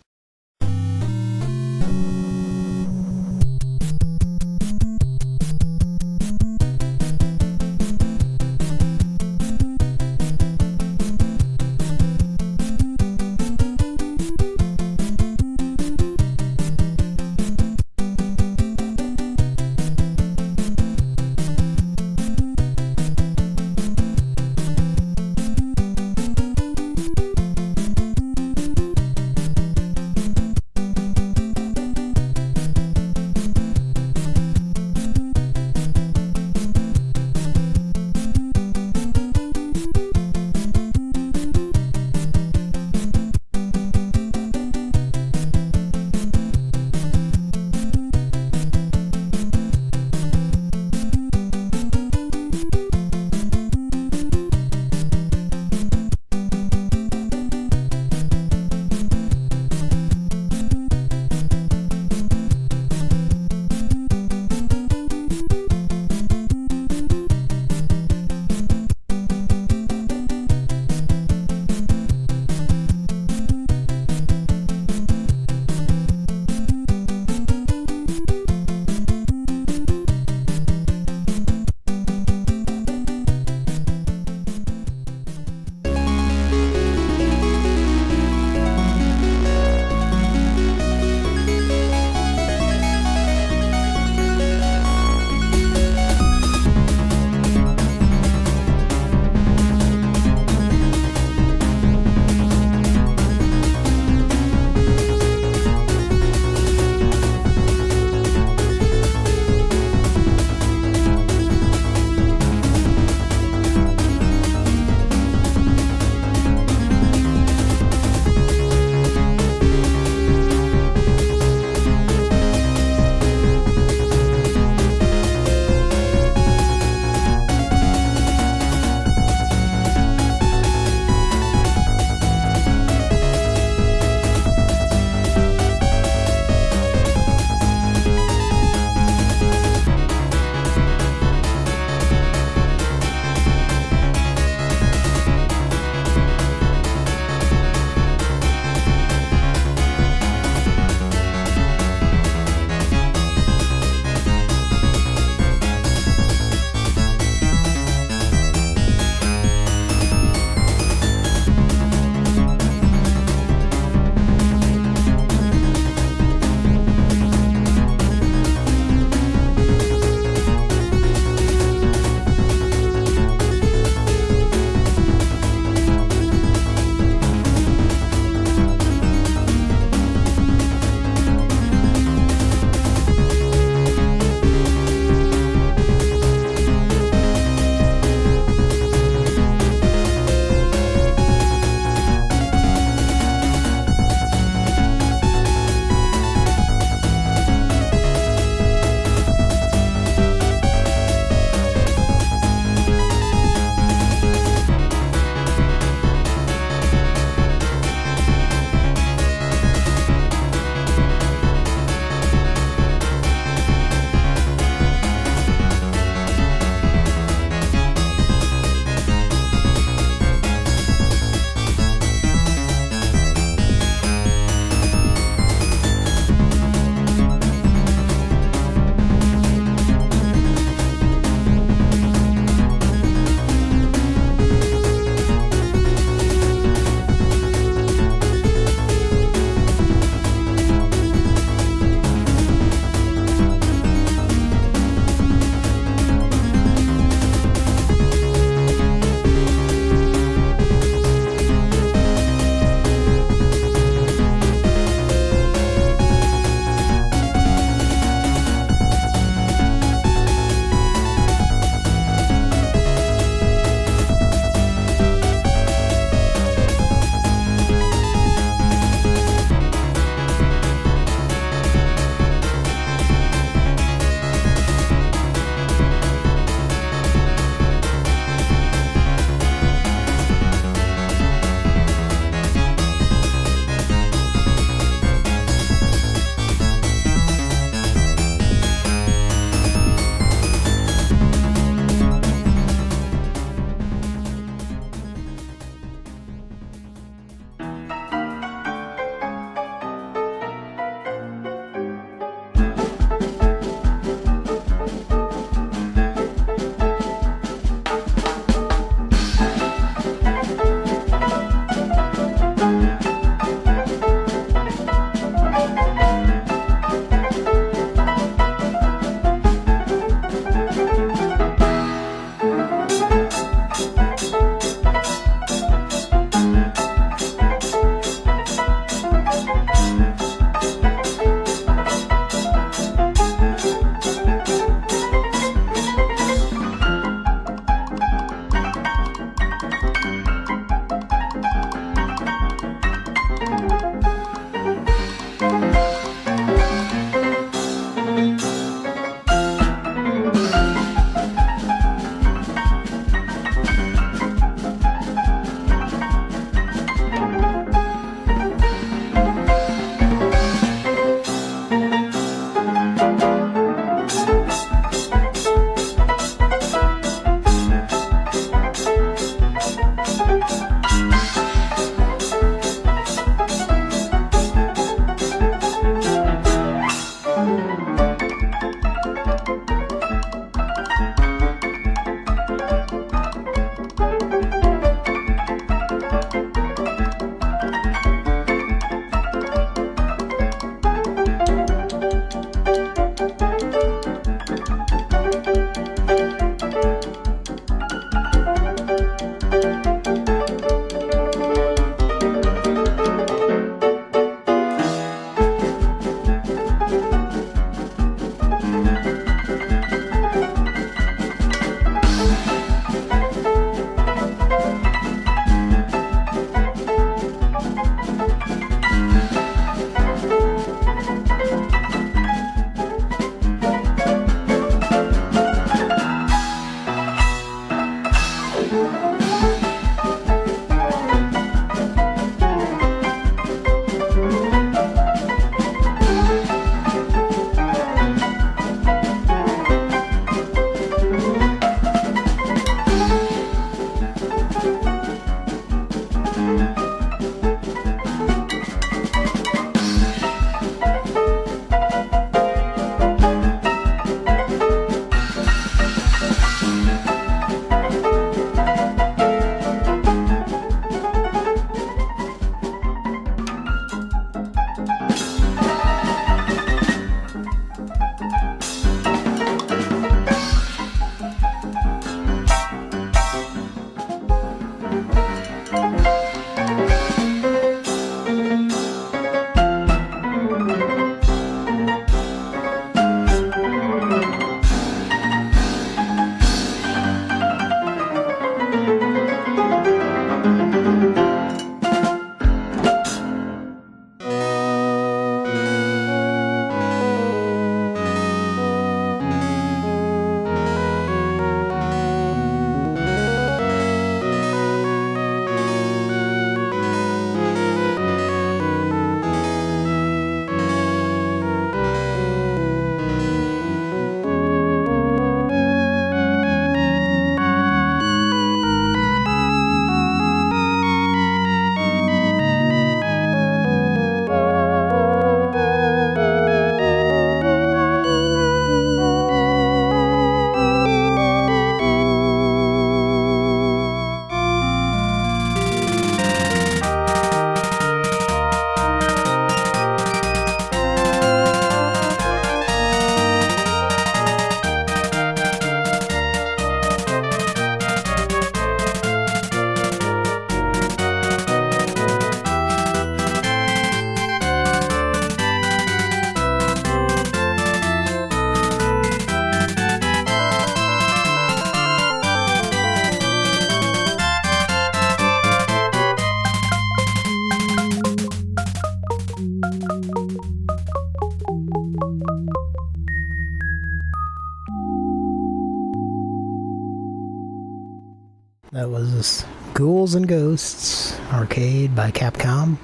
Ghouls and Ghosts arcade by Capcom.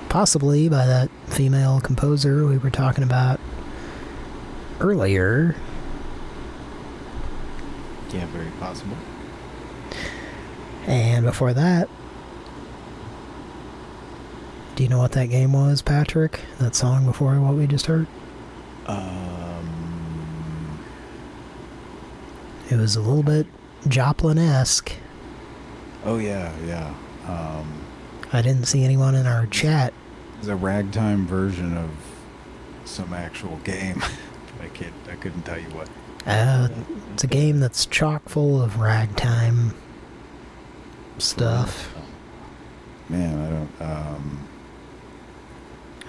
Possibly by that female composer we were talking about earlier. Yeah, very possible. And before that, do you know what that game was, Patrick? That song before what we just heard? It was a little bit Joplin-esque. Oh, yeah. I didn't see anyone in our chat. It's a ragtime version of some actual game. I couldn't tell you what. It's a game that's chock full of ragtime stuff. Man, I don't...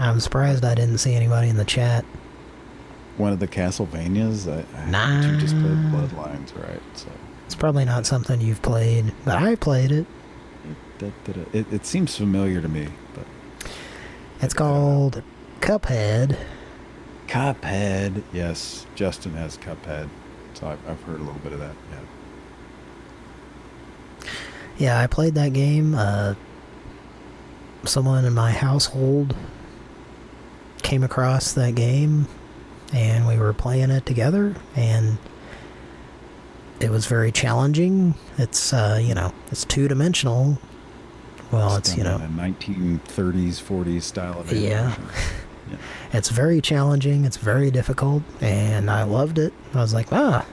I'm surprised I didn't see anybody in the chat. One of the Castlevanias? Nah. You just played Bloodlines, right? So It's probably not something you've played, but I played it. It seems familiar to me, but... It's called Cuphead. Cuphead. Yes, Justin has Cuphead. So I've heard a little bit of that, yeah. Yeah, I played that game. Someone in my household came across that game, and we were playing it together, and it was very challenging. It's, it's two-dimensional. Well, it's, done in a 1930s, 40s style of animation. Yeah. It's very challenging. It's very difficult, and I loved it. I was like, this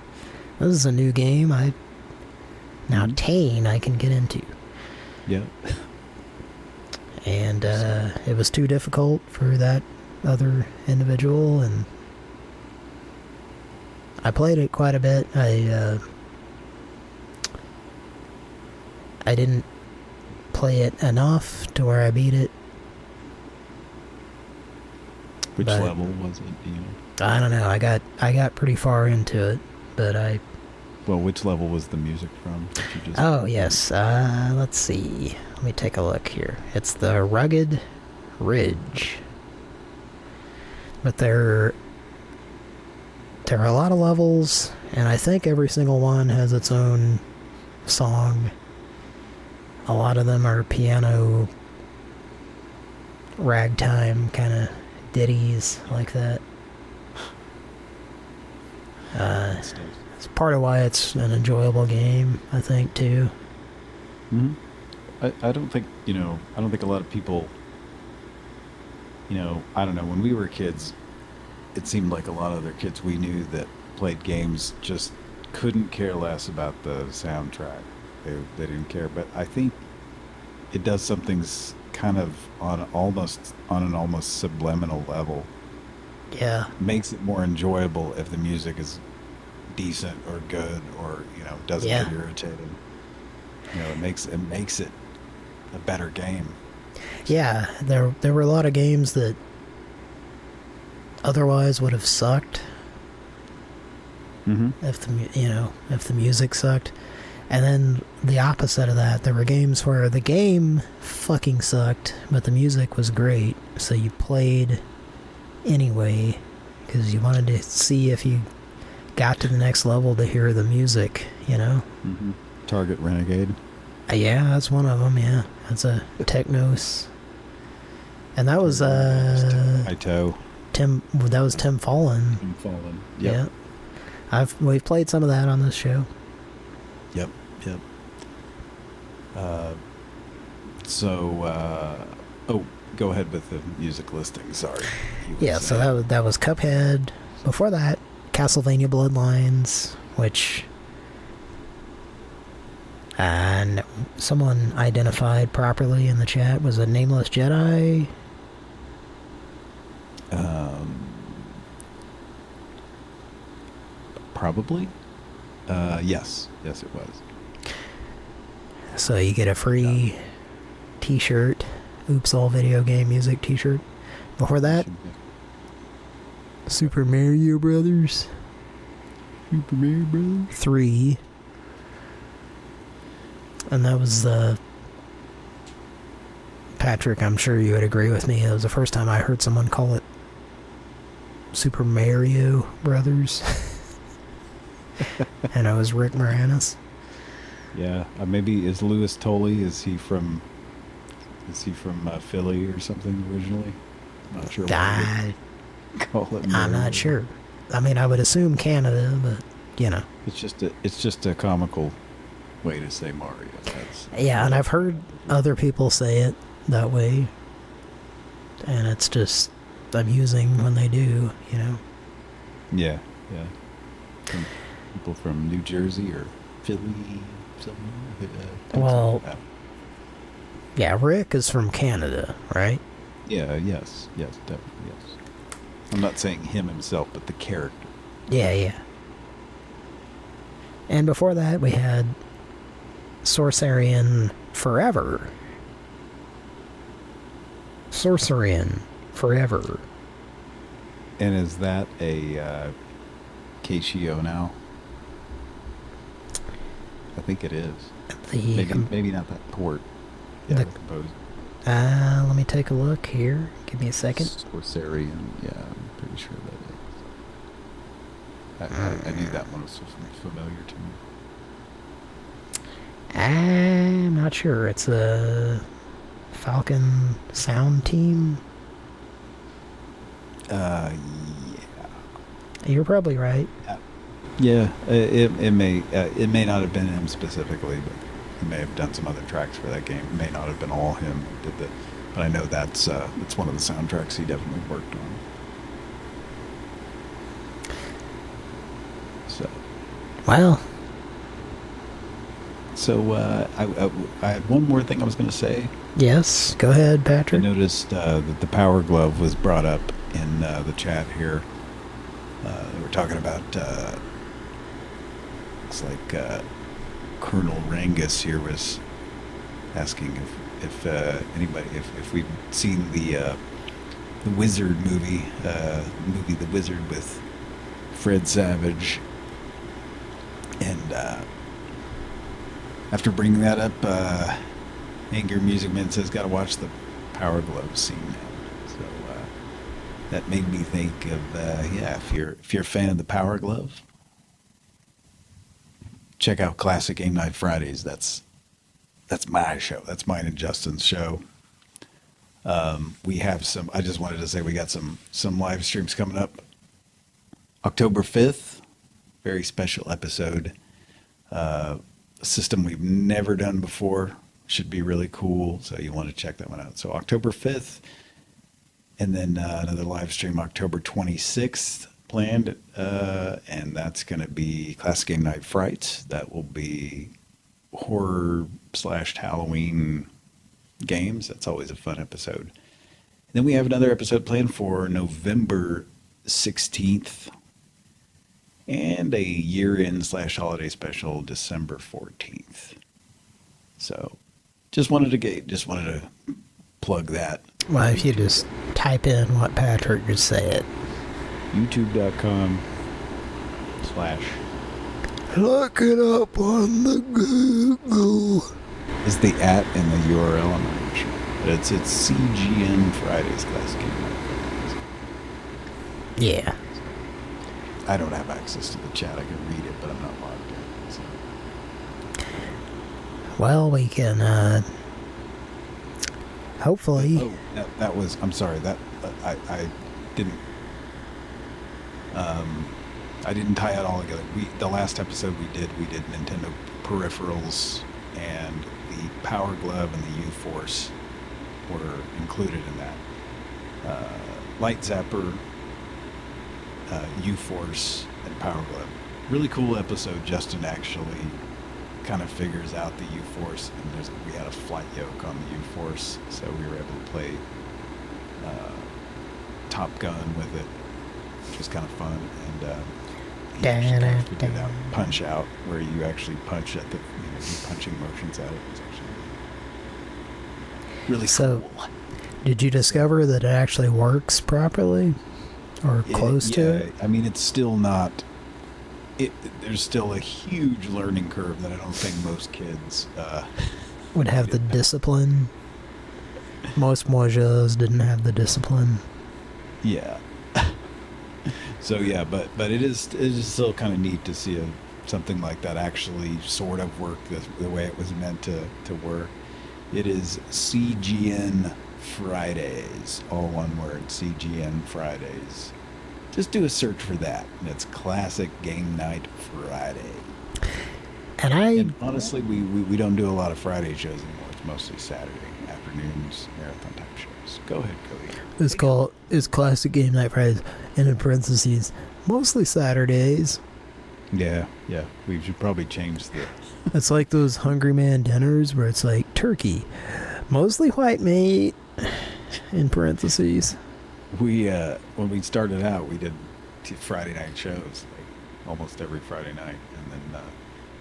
is a new game. Now Tane I can get into. Yeah. And it was too difficult for that other individual, and I played it quite a bit. I didn't play it enough to where I beat it. Which level was it, do you know? I don't know. I got pretty far into it, but Well, which level was the music from? Oh, yes. Let's see. Let me take a look here. It's the Rugged Ridge. But there are a lot of levels, and I think every single one has its own song. A lot of them are piano, ragtime kind of ditties like that. It's part of why it's an enjoyable game, I think, too. Mm-hmm. I don't think, I don't think a lot of people, I don't know, when we were kids, it seemed like a lot of other kids we knew that played games just couldn't care less about the soundtrack. They didn't care, but I think it does something kind of on an almost subliminal level. Yeah. Makes it more enjoyable if the music is decent or good or, doesn't get irritating. It makes it a better game. Yeah, there were a lot of games that otherwise would have sucked. Mm-hmm. If the music sucked. And then the opposite of that, there were games where the game fucking sucked, but the music was great, so you played anyway, because you wanted to see if you got to the next level to hear the music, Mm-hmm. Target Renegade. Yeah, that's one of them, yeah. That's a Technos. And that was, Ito. that was Tim Fallen. Tim Fallen. Yep. Yeah. We've played some of that on this show. Yep. Go ahead with the music listing. Sorry. Yeah, so that was Cuphead. Before that, Castlevania Bloodlines, which and someone identified properly in the chat was a Nameless Jedi. Probably. Yes, it was. So you get a free T-shirt, Oops All Video Game Music T-shirt. Before that, Super Mario Brothers. 3. And that was Patrick, I'm sure you would agree with me. It was the first time I heard someone call it Super Mario Brothers. And it was Rick Moranis. Yeah, maybe is Louis Tully? Is he from Philly or something originally? I'm not sure. Why they call it I'm Mario. not sure. I mean, I would assume Canada, but you know. It's just a comical way to say Mario. Yeah, and I've heard other people say it that way, and it's just amusing when they do, you know. Yeah. From people from New Jersey or Philly, something. Well, like that. yeah, Rick is from Canada, right? Yeah. Yes. Definitely. Yes. I'm not saying him himself, but the character. Yeah. And before that, we had Sorcerian Forever. Sorcerian Forever. And is that a Keishio now? I think it is. Maybe not that port. Yeah, the composer. Let me take a look here. Give me a second. Sorcerian, yeah, I'm pretty sure that is. I knew that one was familiar to me. I'm not sure. It's a Falcon Sound Team. Yeah. You're probably right. Yeah, it may not have been him specifically, but he may have done some other tracks for that game. It may not have been all him who did that, but I know that's one of the soundtracks he definitely worked on. So. Well. So I had one more thing I was going to say. Yes, go ahead, Patrick. I noticed that the Power Glove was brought up in the chat here. We're talking about it's like Colonel Rangus here was asking if anybody if we've seen the Wizard movie, The Wizard with Fred Savage, and after bringing that up, Anger Music Man says gotta watch the Power Glove scene now. So that made me think of if you're a fan of the Power Glove, check out Classic Game Night Fridays. That's my show. That's mine and Justin's show. We have some. I just wanted to say we got some live streams coming up. October 5th, very special episode. A system we've never done before. Should be really cool. So you want to check that one out. So October 5th, and then another live stream October 26th planned, and that's going to be Classic Game Night Frights. That will be horror/Halloween games. That's always a fun episode. And then we have another episode planned for November 16th, and a year-end/holiday special December 14th. So just wanted to plug that. Well, if you just type in what Patrick just said. YouTube.com/ Look it up on the Google. Is the @ and the URL? I'm not sure. But it's CGN Fridays, Classic Game Night Fridays. Yeah. I don't have access to the chat. I can read it, but I'm not logged in. So. Well, we can, hopefully. Oh, that was. I'm sorry. That I didn't. I didn't tie it all together. The last episode we did Nintendo peripherals, and the Power Glove and the U-Force were included in that. Light Zapper, U-Force, and Power Glove. Really cool episode. Justin actually kind of figures out the U-Force, and we had a flight yoke on the U-Force, so we were able to play Top Gun with it, which was kind of fun. And he actually figured out Punch Out, where you actually punch at the do punching motions at it. It was actually really cool. Did you discover that it actually works properly, or close to it? I mean, it's still not. There's still a huge learning curve that I don't think most kids would have the discipline. Most Mojos didn't have the discipline. Yeah. So yeah, but it is still kind of neat to see something like that actually sort of worked the way it was meant to work. It is CGN Fridays, all one word, CGN Fridays. Just do a search for that, and it's Classic Game Night Friday. And honestly, we don't do a lot of Friday shows anymore. It's mostly Saturday afternoons, marathon type shows. Go ahead, Cody. It's Classic Game Night Fridays, and in parentheses, mostly Saturdays. Yeah. We should probably change the... It's like those Hungry Man dinners where it's like turkey, mostly white meat, in parentheses. We when we started out, we did Friday night shows, like almost every Friday night, and then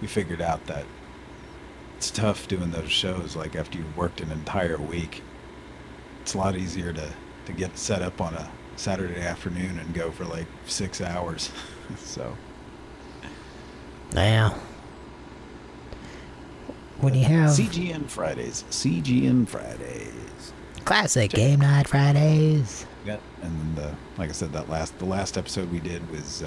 we figured out that it's tough doing those shows. Like after you've worked an entire week, it's a lot easier to get set up on a Saturday afternoon and go for like 6 hours. So. Yeah. When you have CGN Fridays. Classic Game Night Fridays. Yeah, and then like I said, the last episode we did was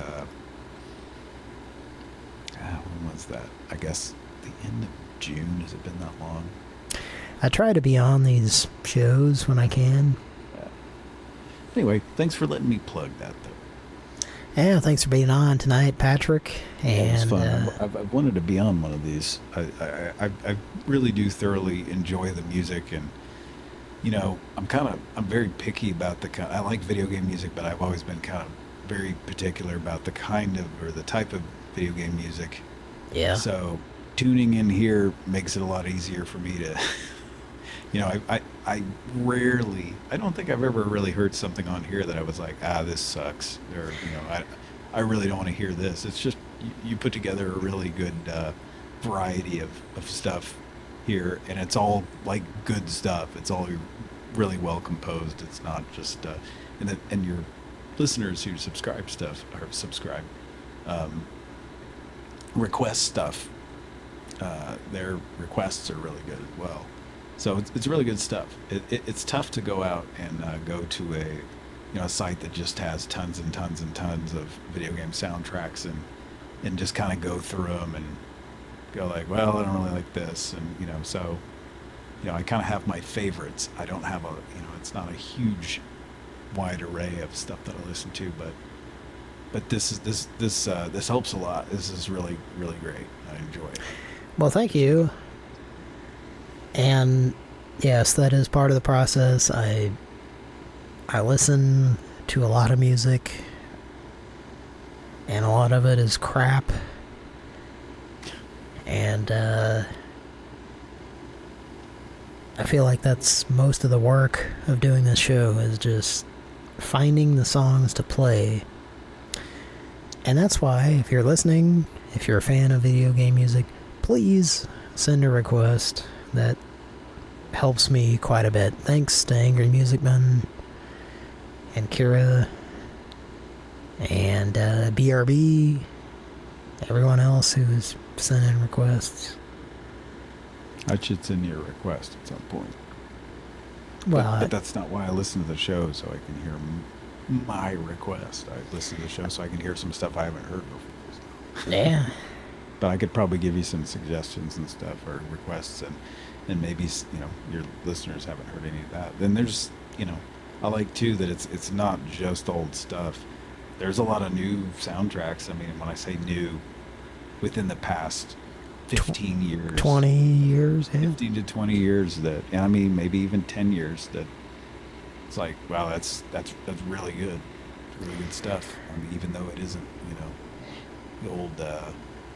when was that? I guess the end of June. Has it been that long? I try to be on these shows when I can. Yeah. Anyway, thanks for letting me plug that, though. Yeah, thanks for being on tonight, Patrick. And it was fun. I've wanted to be on one of these. I really do thoroughly enjoy the music, and you know, I'm very picky about the kind. I like video game music, but I've always been kind of very particular about the kind of or the type of video game music. Yeah. So tuning in here makes it a lot easier for me to, you know, I rarely, I don't think I've ever really heard something on here that I was like, this sucks, or you know, I really don't want to hear this. It's just you put together a really good variety of stuff here, and it's all like good stuff. It's all really well composed. It's not just and your listeners who subscribe request stuff. Their requests are really good as well. So it's really good stuff. It's tough to go out and go to a site that just has tons and tons and tons of video game soundtracks and just kind of go through them and go like, well, I don't really like this, and so I kind of have my favorites. I don't have it's not a huge wide array of stuff that I listen to, but this helps a lot. This is really, really great. I enjoy it. Well, thank you. And yes, that is part of the process. I listen to a lot of music, and a lot of it is crap. And I feel like that's most of the work of doing this show, is just finding the songs to play. And that's why, if you're listening, if you're a fan of video game music, please send a request. That helps me quite a bit. Thanks to Angry Music Man and Kira and BRB, everyone else who's sent in requests. I should send you a request at some point. Well, but that's not why I listen to the show, so I can hear my request. I listen to the show so I can hear some stuff I haven't heard before. So. Yeah. But I could probably give you some suggestions and stuff, or requests, and maybe your listeners haven't heard any of that. Then there's I like too that it's not just old stuff. There's a lot of new soundtracks. I mean, when I say new, within the past 15 years, 20 years, yeah. 15 to 20 years, that, I mean, maybe even 10 years, that it's like, wow, that's really good. It's really good stuff. I mean, even though it isn't, the old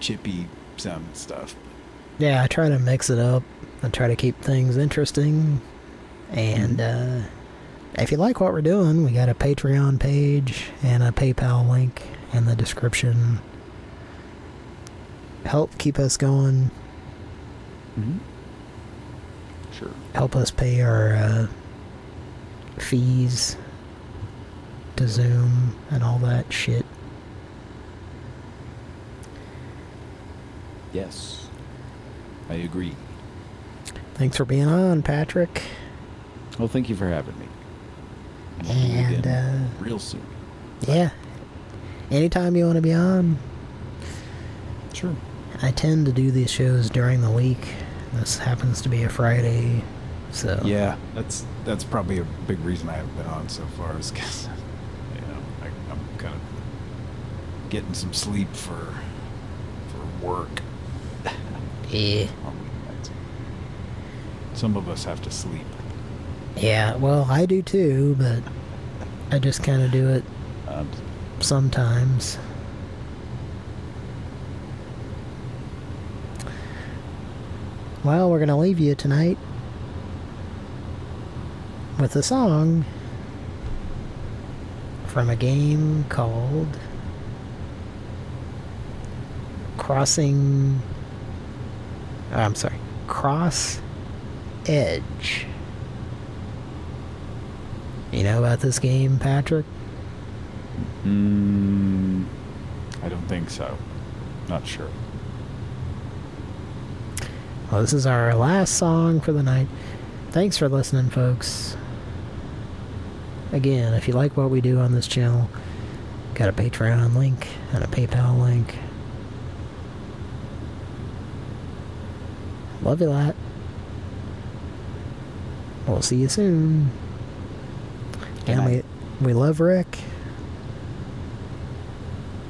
chippy sound stuff. Yeah, I try to mix it up. I try to keep things interesting. And if you like what we're doing, we got a Patreon page and a PayPal link in the description. Help keep us going. Mm-hmm. Sure. Help us pay our fees to Zoom and all that shit. Yes, I agree. Thanks for being on, Patrick. Well, thank you for having me. And real soon. Yeah. Anytime you want to be on, Sure. I tend to do these shows during the week. This happens to be a Friday, so... Yeah, that's probably a big reason I haven't been on so far, is because, I'm kind of getting some sleep for work. Yeah. On weeknights. Some of us have to sleep. Yeah, well, I do too, but I just kind of do it sometimes. Well, we're going to leave you tonight with a song from a game called Cross Edge. You know about this game, Patrick? I don't think so. Not sure. Well, this is our last song for the night. Thanks for listening, folks. Again, if you like what we do on this channel, got a Patreon link and a PayPal link. Love you a lot. We'll see you soon. And we love Rick.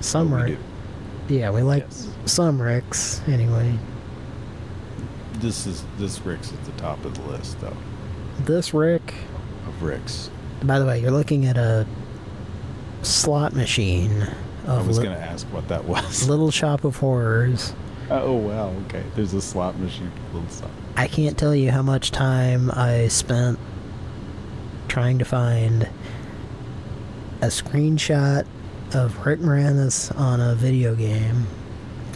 Some We Rick. do. Yeah, we like Yes. some Ricks anyway. This Rick's at the top of the list, though, This Rick, of Rick's. by the way, you're looking at a slot machine I of was going to ask what that was. Little Shop of Horrors. Oh, wow, okay. There's a slot machine. Little slot. I can't tell you how much time I spent trying to find a screenshot of Rick Moranis on a video game.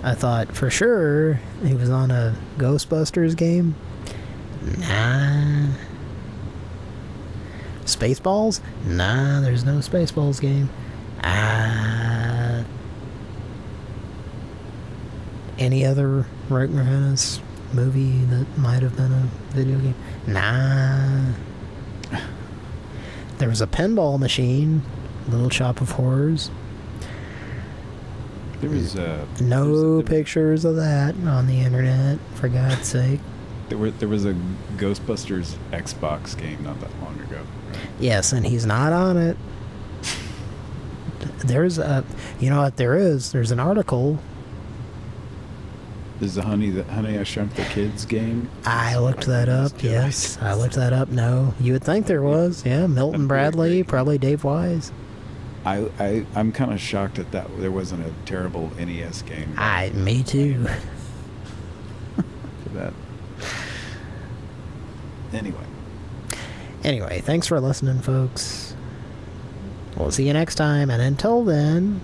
I thought for sure he was on a Ghostbusters game. Nah. Spaceballs? Nah, there's no Spaceballs game. Any other Rick Moranis movie that might have been a video game? Nah. There was a pinball machine, Little Shop of Horrors. There was No pictures of that on the internet, for God's sake. There was a Ghostbusters Xbox game not that long ago. Right? Yes, and he's not on it. There's a... You know what there is? There's an article. There's the Honey I Shrunk the Kids game. I looked that up, yes. I looked that up, no. You would think there was, yeah. Milton Bradley, probably Dave Wise. I'm kind of shocked at that there wasn't a terrible NES game. Me too. For that. Anyway, thanks for listening, folks. We'll see you next time, and until then...